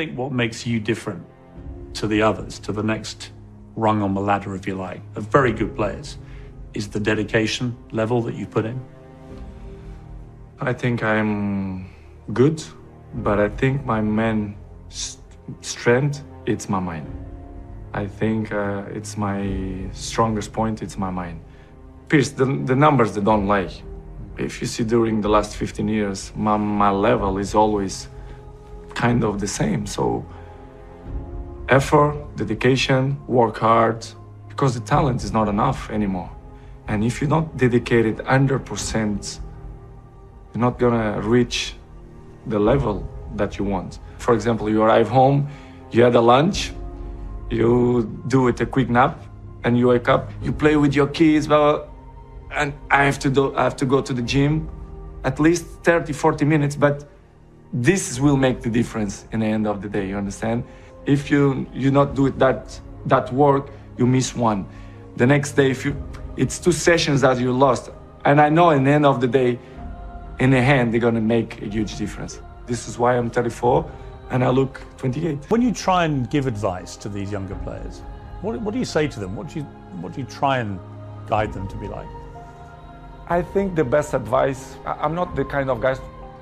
think what makes you different to the others, to the next rung on the ladder, if you like, of very good players, is the dedication level that you put in? I think I'm good, but I think my main strength, it's my mind. I think it's my strongest point, it's my mind. Pierce, the numbers they don't lie. If you see during the last 15 years, my level is always kind of the same. So effort, dedication, work hard, because the talent is not enough anymore. And if you're not dedicated 100%, you're not gonna reach the level that you want. For example, you arrive home, you had a lunch, you do it a quick nap, and you wake up, you play with your kids, blah, blah, and I have to go to the gym at least 30, 40 minutes, but this will make the difference in the end of the day, you understand? If you not do it that work, you miss one. The next day, it's 2 sessions that you lost. And I know in the end of the day, in the hand, they're gonna make a huge difference. This is why I'm 34 and I look 28. When you try and give advice to these younger players, what do you say to them? What do you try and guide them to be like? I think the best advice, I'm not the kind of guy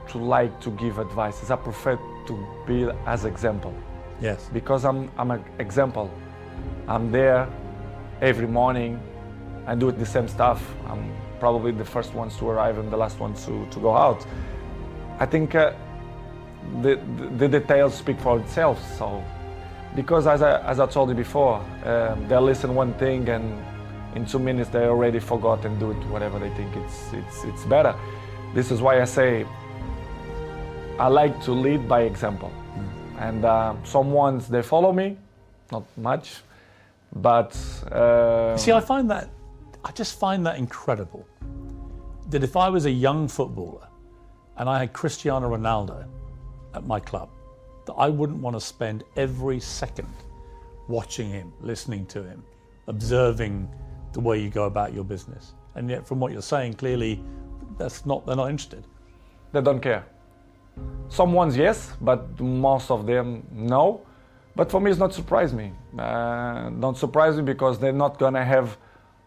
to like to give advice. I prefer to be as example. Yes. Because I'm an example. I'm there every morning. I do the same stuff. I'm probably the first ones to arrive and the last ones to go out. I think the details speak for itself. So, because as I told you before, they listen one thing and in 2 minutes they already forgot and do it whatever they think it's better. This is why I say I like to lead by example. And some ones, they follow me, not much, but... See, I just find that incredible. That if I was a young footballer and I had Cristiano Ronaldo at my club, that I wouldn't want to spend every second watching him, listening to him, observing the way you go about your business. And yet from what you're saying, clearly they're not interested. They don't care. Some ones, yes, but most of them, no. But for me, it's not surprise me. Don't surprise me because they're not gonna have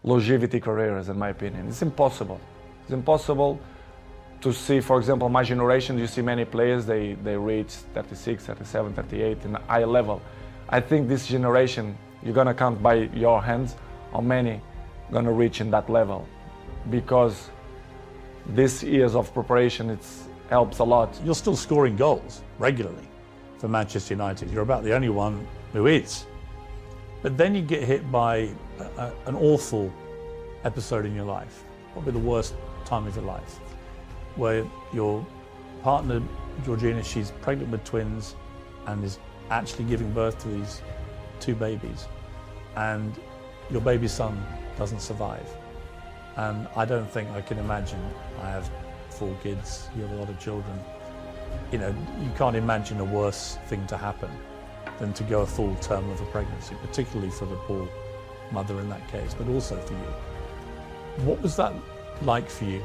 longevity careers, in my opinion. It's impossible. It's impossible to see, for example, my generation, you see many players, they reach 36, 37, 38 in a high level. I think this generation, you're gonna count by your hands how many gonna reach in that level. Because these years of preparation, helps a lot. You're still scoring goals regularly for Manchester United. You're about the only one who is. But then you get hit by an awful episode in your life, probably the worst time of your life, where your partner, Georgina, she's pregnant with twins and is actually giving birth to these 2 babies. And your baby son doesn't survive. And I don't think I can imagine. I have 4 kids, you have a lot of children. You know, you can't imagine a worse thing to happen than to go a full term of a pregnancy, particularly for the poor mother in that case, but also for you. What was that like for you,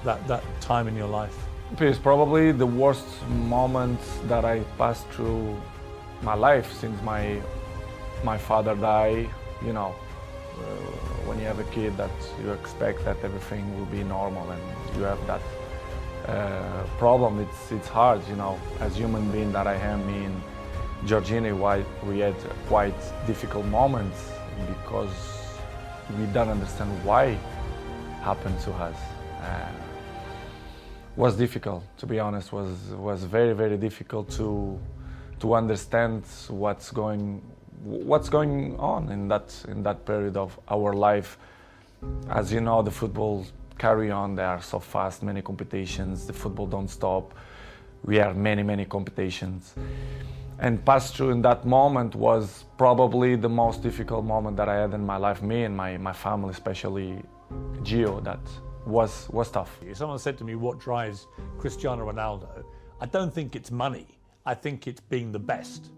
that time in your life? It's probably the worst moment that I passed through my life since my father died. You know, when you have a kid, that you expect that everything will be normal, and you have that problem. It's hard, you know, as human being that I am, me and Georgina, why we had quite difficult moments because we don't understand why it happened to us. Was difficult, to be honest. Was very, very difficult to understand what's going on in that period of our life. As you know, the football carry on. They are so fast, many competitions. The football don't stop. We have many competitions. And pass through in that moment was probably the most difficult moment that I had in my life. Me and my family, especially Gio, that was tough. Someone said to me, what drives Cristiano Ronaldo? I don't think it's money. I think it's being the best,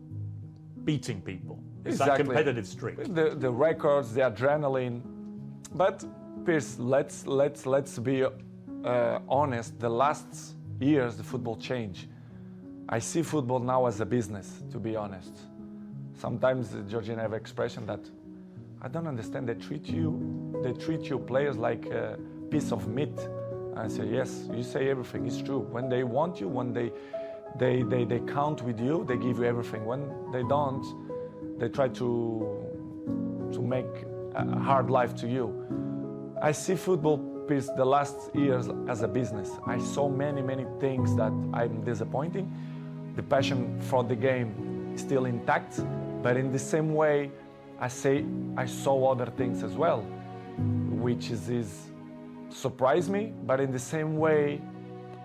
beating people. It's exactly. That competitive streak. The records, the adrenaline. But Pierce, let's be honest. The last years, the football changed. I see football now as a business, to be honest. Sometimes Georgians have an expression that I don't understand. They treat you players like a piece of meat. I say, yes, you say everything. It's true. When they want you, when they count with you, they give you everything. When they don't, they try to make a hard life to you. I see football the last years as a business. I saw many things that I'm disappointing. The passion for the game is still intact, but in the same way, I saw other things as well, which is surprised me, but in the same way,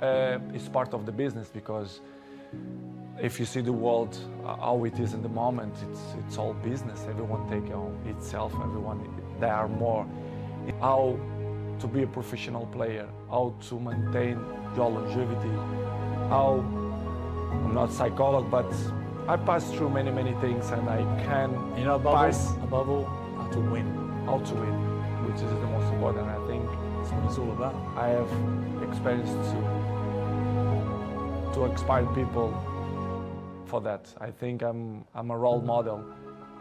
it's part of the business, because if you see the world how it is in the moment, it's all business. Everyone take on itself. There are more. How to be a professional player, how to maintain your longevity, how, I'm not a psychologist, but I passed through many things, and I can above all, how to win. How to win, which is the most important. I think that's what it's all about. I have experienced to inspire people for that. I think I'm a role model,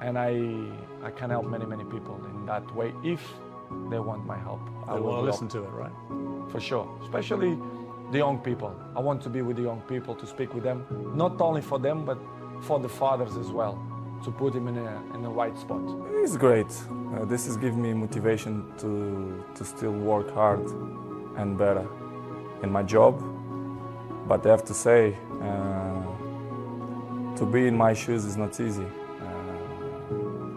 and I can help many people in that way if they want my help. They want to listen to it, right? For sure, especially the young people. I want to be with the young people, to speak with them, not only for them, but for the fathers as well, to put them in the right spot. It's great. This is giving me motivation to still work hard and better in my job. But I have to say, to be in my shoes is not easy.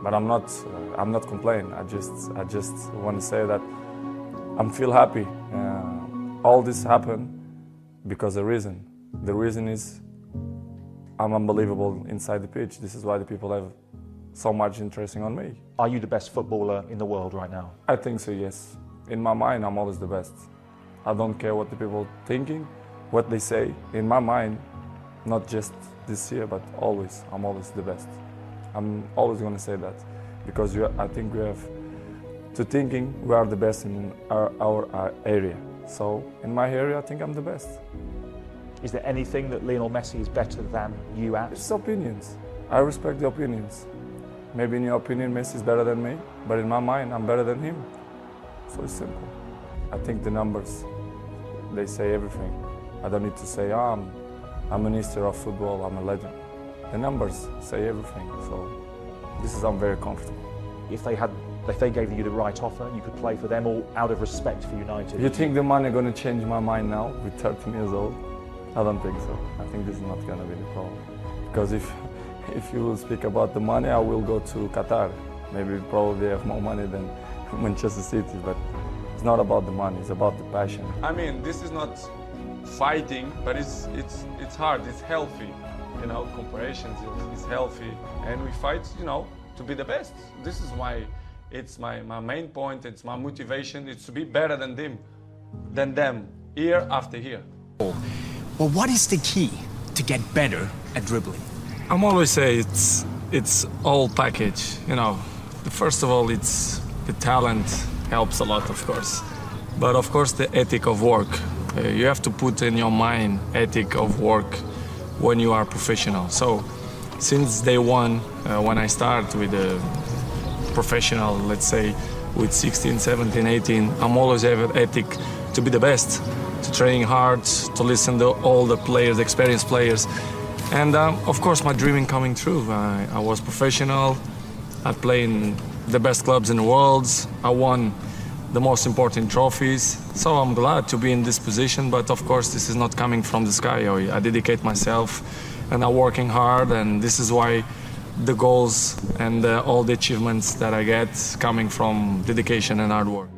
But I'm not complaining. I just want to say that I'm feel happy. All this happened because of a reason. The reason is I'm unbelievable inside the pitch. This is why the people have so much interest on me. Are you the best footballer in the world right now? I think so, yes. In my mind, I'm always the best. I don't care what the people thinking, what they say. In my mind, not just this year, but always, I'm always the best. I'm always going to say that, because I think we have to thinking we are the best in our area. So in my area, I think I'm the best. Is there anything that Lionel Messi is better than you at? It's opinions. I respect the opinions. Maybe in your opinion, Messi is better than me, but in my mind, I'm better than him. So it's simple. I think the numbers, they say everything. I don't need to say, I'm a minister of football, I'm a legend. The numbers say everything, so I'm very comfortable. If they gave you the right offer, you could play for them, all out of respect for United. You think the money going to change my mind now, with 13 years old? I don't think so. I think this is not going to be the problem. Because if you will speak about the money, I will go to Qatar. Maybe probably have more money than Manchester City, but it's not about the money, it's about the passion. I mean, this is not fighting, but it's hard, it's healthy. You know, comparisons is healthy, and we fight, to be the best. This is why it's my main point, it's my motivation, it's to be better than them, year after year. Well, what is the key to get better at dribbling? I'm always say it's all package, First of all, it's the talent helps a lot, of course. But of course, the ethic of work. You have to put in your mind ethic of work when you are professional. So since day one, when I start with a professional, let's say with 16, 17, 18, I'm always have ethic to be the best, to train hard, to listen to all the players, experienced players. And of course, my dreaming coming true. I was professional. I played in the best clubs in the world. I won the most important trophies. So I'm glad to be in this position. But of course, this is not coming from the sky. I dedicate myself and I'm working hard. And this is why the goals and all the achievements that I get coming from dedication and hard work.